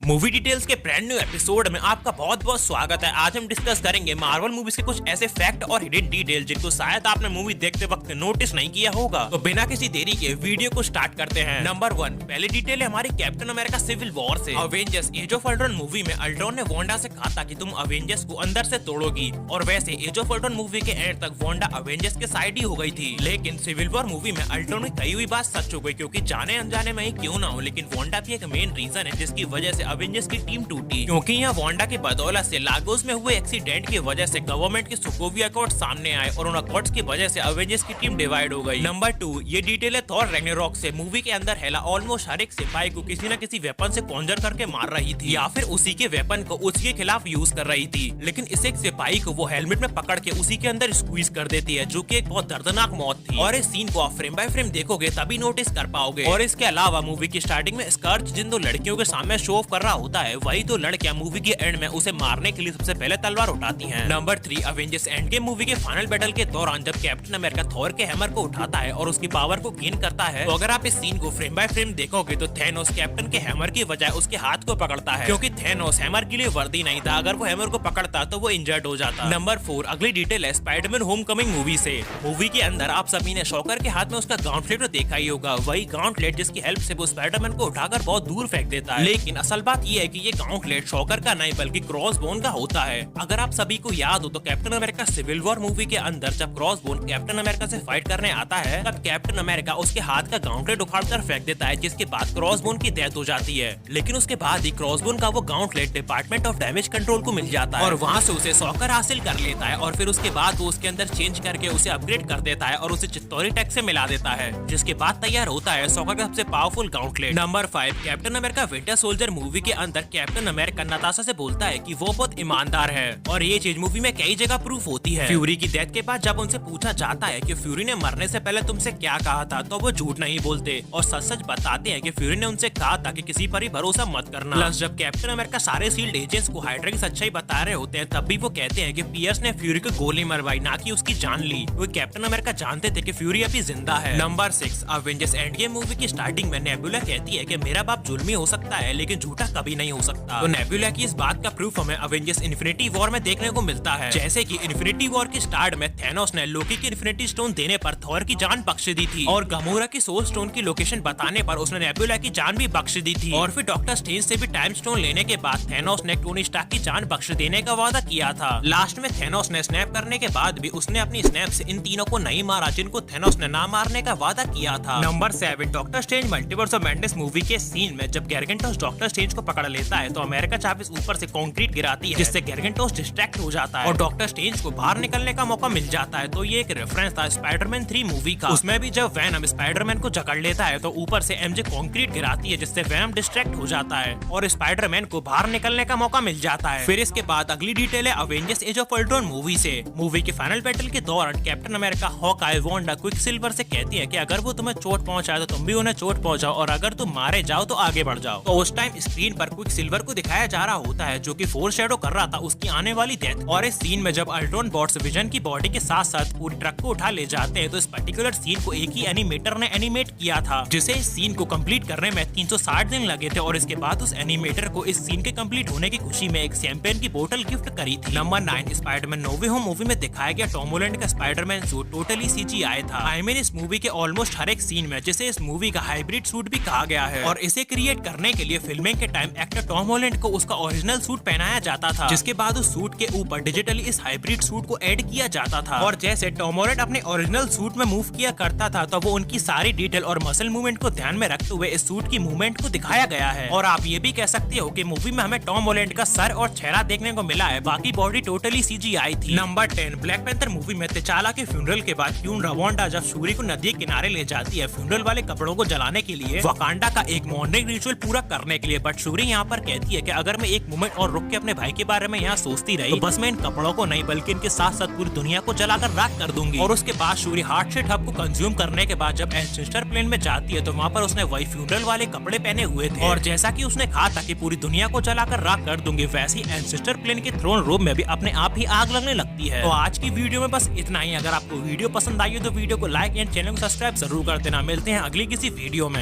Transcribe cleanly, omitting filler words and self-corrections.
Movie details के brand new episode में आपका बहुत बहुत स्वागत है। आज हम डिस्कस करेंगे मार्वल मूवीज के कुछ ऐसे फैक्ट और हिडन डिटेल जिनको शायद आपने मूवी देखते वक्त नोटिस नहीं किया होगा। तो बिना किसी देरी के वीडियो को स्टार्ट करते हैं। नंबर 1, पहली डिटेल है हमारी कैप्टन अमेरिका सिविल वॉर से। Avengers as of Ultron movie में अल्ट्रॉन ने वांडा से कहा था कि तुम अवेंजर्स को अंदर से तोड़ोगी, और वैसे एज ऑफ अल्ट्रॉन मूवी के एंड तक वांडा अवेंजर्स के साइड ही हो गई थी। लेकिन सिविल वॉर मूवी में अल्ट्रॉन की कही हुई बात सच हो गई, क्योंकि जाने अनजाने में ही क्यों ना हो, लेकिन वांडा भी एक मेन रीजन है जिसकी वजह से अवेंजर्स की टीम टूटी। क्योंकि यहाँ वांडा की बदौलत से लागोस में हुए एक्सीडेंट की वजह से गवर्नमेंट के सोकोविया अकॉर्ड सामने आए और उन अकॉर्ड्स की वजह से अवेंजर्स की टीम डिवाइड हो गई। नंबर 2, ये डिटेल है थॉर रैग्नारोक से। मूवी के अंदर हेला ऑलमोस्ट हर एक सिपाही को किसी न किसी वेपन से कॉन्जर करके मार रही थी, या फिर उसी के वेपन को उसके खिलाफ यूज कर रही थी। लेकिन इस एक सिपाही को वो हेलमेट में पकड़ के उसी के अंदर स्क्वीज कर देती है, जो कि एक बहुत दर्दनाक मौत थी। और इस सीन को आप फ्रेम बाय फ्रेम देखोगे तभी नोटिस कर पाओगे। और इसके अलावा मूवी की स्टार्टिंग में स्कर्च जिन दो लड़कियों के सामने शो ऑफ कर रहा होता है, वही दो लड़कियां मूवी के एंड में उसे मारने के लिए सबसे पहले तलवार उठाती हैं। Number 3, Avengers end game movie के फाइनल बैटल के दौरान जब कैप्टन अमेरिका थॉर के हैमर को उठाता है और उसकी पावर को गेन करता है, तो अगर आप इस सीन को फ्रेम बाय फ्रेम देखोगे तो थैनोस कैप्टन के हैमर की बजाय उसके हाथ को पकड़ता है, क्योंकि थैनोस हैमर के लिए वर्दी नहीं था। अगर वो हैमर को पकड़ता तो वो इंजर्ड हो जाता। नंबर 4, अगली डिटेल है स्पाइडरमैन होमकमिंग मूवी से। मूवी के अंदर आप सभी ने शॉकर के हाथ में उसका गाउंटलेट तो देखा ही होगा, वही गाउंटलेट जिसकी हेल्प से वो स्पाइडरमैन को उठाकर बहुत दूर फेंक देता है। लेकिन असल बात ये है कि ये गाउंटलेट शॉकर का नहीं बल्कि क्रॉसबोन का होता है। अगर आप सभी को याद हो तो Captain America civil war movie के अंदर जब क्रॉसबोन कैप्टन अमेरिका से फाइट करने आता है, तब कैप्टन अमेरिका उसके हाथ का गाउंटलेट उखाड़कर फेंक देता है, जिसके बाद क्रॉसबोन की डेथ हो जाती है। लेकिन उसके बाद ही क्रॉसबोन का वो gauntlet department of damage control को मिल जाता है और वहाँ से उसे शॉकर हासिल कर लेता है, और फिर उसके बाद वो उसके अंदर चेंज करके उसे अपग्रेड कर देता है और उसे चित्तौरी टैग से मिला देता है, जिसके बाद तैयार होता है शॉकर का सबसे powerful gauntlet. Number 5, Captain America winter soldier movie के अंदर कैप्टन अमेरिका नताशा से बोलता है कि वो बहुत ईमानदार है, और ये चीज मूवी में कई जगह प्रूफ होती है। फ्यूरी की डेथ के बाद जब उनसे पूछा जाता है कि फ्यूरी ने मरने से पहले तुमसे क्या कहा था, तो वो झूठ नहीं बोलते और सच सच बताते हैं कि फ्यूरी ने उनसे कहा था कि किसी पर ही भरोसा मत करना। प्लस जब कैप्टन अमेरिका सारे सील्ड एजेंट्स को हाइड्रा की सच्चाई बता रहे होते हैं, तब भी वो कहते हैं कि पियर्स ने फ्यूरी को गोली मरवाई, ना कि उसकी जान ली। वो कैप्टन अमेरिका जानते थे कि फ्यूरी अभी जिंदा है। Number 6, Avengers end game movie की स्टार्टिंग में नेबुला कहती है कि मेरा बाप जुल्मी हो सकता है लेकिन झूठा कभी नहीं हो सकता। तो नेबुला की इस बात का प्रूफ हमें अवेंजर्स इन्फिनिटी वॉर में देखने को मिलता है। जैसे कि इन्फिनिटी वॉर के स्टार्ट में थैनोस ने लोकी की इन्फिनिटी स्टोन देने पर थॉर की जान बख्श दी थी, और गमोरा की सोल स्टोन की लोकेशन बताने पर उसने नेबुला की जान भी बख्श दी थी। और फिर डॉक्टर स्ट्रेंज से भी टाइम स्टोन लेने के बाद थैनोस ने टोनी स्टार्क की जान बख्श देने का वादा किया था। लास्ट में थैनोस ने स्नैप करने के बाद भी उसने अपनी स्नैप से इन तीनों को नहीं मारा जिनको थैनोस ने ना मारने का वादा किया था। Number 7, doctor strange multiverse of madness movie के सीन में जब गैरगेंटोस डॉक्टर स्ट्रेंज को पकड़ लेता है, तो अमेरिका चावेस ऊपर से कंक्रीट गिराती है, जिससे गैरगेंटोस डिस्ट्रैक्ट हो जाता है और डॉक्टर स्ट्रेंज को बाहर निकलने का मौका मिल जाता है। तो ये एक रेफरेंस था स्पाइडरमैन 3 मूवी का। उसमें भी जब वैनम स्पाइडरमैन को जकड़ लेता है तो ऊपर से एमजे कंक्रीट गिराती है, जिससे वैनम डिस्ट्रैक्ट हो जाता है और स्पाइडरमैन को बाहर निकलने का मौका मिल जाता है। फिर इसके बाद अगली डिटेल है Avengers as of Ultron movie से। मूवी के फाइनल बैटल के दौरान captain America Hawkeye Wanda Quicksilver से कहती है कि अगर वो तुम्हें चोट पहुंचाए तो तुम भी उन्हें चोट पहुंचाओ, और अगर तुम मारे जाओ तो आगे बढ़ जाओ। तो उस टाइम स्क्रीन पर क्विकसिल्वर को दिखाया जा रहा होता है, जो कि फोरशैडो कर रहा था उसकी आने वाली डेथ। और इस सीन में जब अल्ट्रॉन बॉट्स विजन की बॉडी के साथ साथ पूरी ट्रक को उठा ले जाते हैं, तो इस पर्टिकुलर सीन को एक ही एनिमेटर ने एनिमेट किया था, जिसे इस सीन को कंप्लीट करने में 360 दिन लगे थे। और इसके बाद उस एनिमेटर को इस सीन के कंप्लीट होने की खुशी में एक शैंपेन की बोतल गिफ्ट करी थी। नंबर 9, स्पाइडरमैन नो वे होम मूवी में दिखाया गया टॉम हॉलैंड का स्पाइडरमैन सूट टोटली सीजीआई था। आई मीन इस मूवी के ऑलमोस्ट हर एक सीन में जिसे इस मूवी का हाइब्रिड सूट भी कहा गया है, और इसे क्रिएट करने के लिए फिल्मिंग के टाइम एक्टर टॉम हॉलैंड को उसका ओरिजिनल सूट पहनाया जाता था, जिसके बाद उस सूट के ऊपर डिजिटली इस हाइब्रिड सूट को ऐड किया जाता था। और जैसे टॉम हॉलैंड अपने ओरिजिनल सूट में मूव किया करता था, तो वो उनकी सारी डिटेल और मसल मूवमेंट को ध्यान में रखते हुए इस सूट की मूवमेंट को दिखाया गया है। और आप ये भी कह सकते हो कि मूवी में हमें टॉम हॉलैंड का सर और चेहरा देखने को मिला है, बाकी बॉडी टोटली सीजीआई थी। नंबर 10, ब्लैक पैंथर मूवी में तचाला के फ्यूनरल के बाद क्वीन रवांडा जब शूरी को नदी के किनारे ले जाती है फ्यूनरल वाले कपड़ों को जलाने के लिए, वकांडा का एक मॉर्निंग रिचुअल पूरा करने के लिए, बट शूरी यहाँ पर कहती है कि अगर मैं एक मोमेंट और रुक के अपने भाई के बारे में यहाँ सोचती रही, तो बस मैं इन कपड़ों को नहीं बल्कि इनके साथ साथ पूरी दुनिया को जलाकर राख कर दूंगी। और उसके बाद शूरी हार्ट शेट हब को कंज्यूम करने के बाद जब एंसेस्टर प्लेन में जाती है, तो वहाँ पर उसने वही फ्यूनरल वाले कपड़े पहने हुए थे, और जैसा कि उसने कहा था कि पूरी दुनिया को जलाकर राख कर दूंगी, वैसे ही एंसेस्टर प्लेन के थ्रोन रूम में भी अपने आप ही आग लगने लगती है। तो आज की वीडियो में बस इतना ही। अगर आपको वीडियो पसंद आई हो तो वीडियो को लाइक एंड चैनल को सब्सक्राइब जरूर कर देना। मिलते हैं अगली किसी वीडियो में।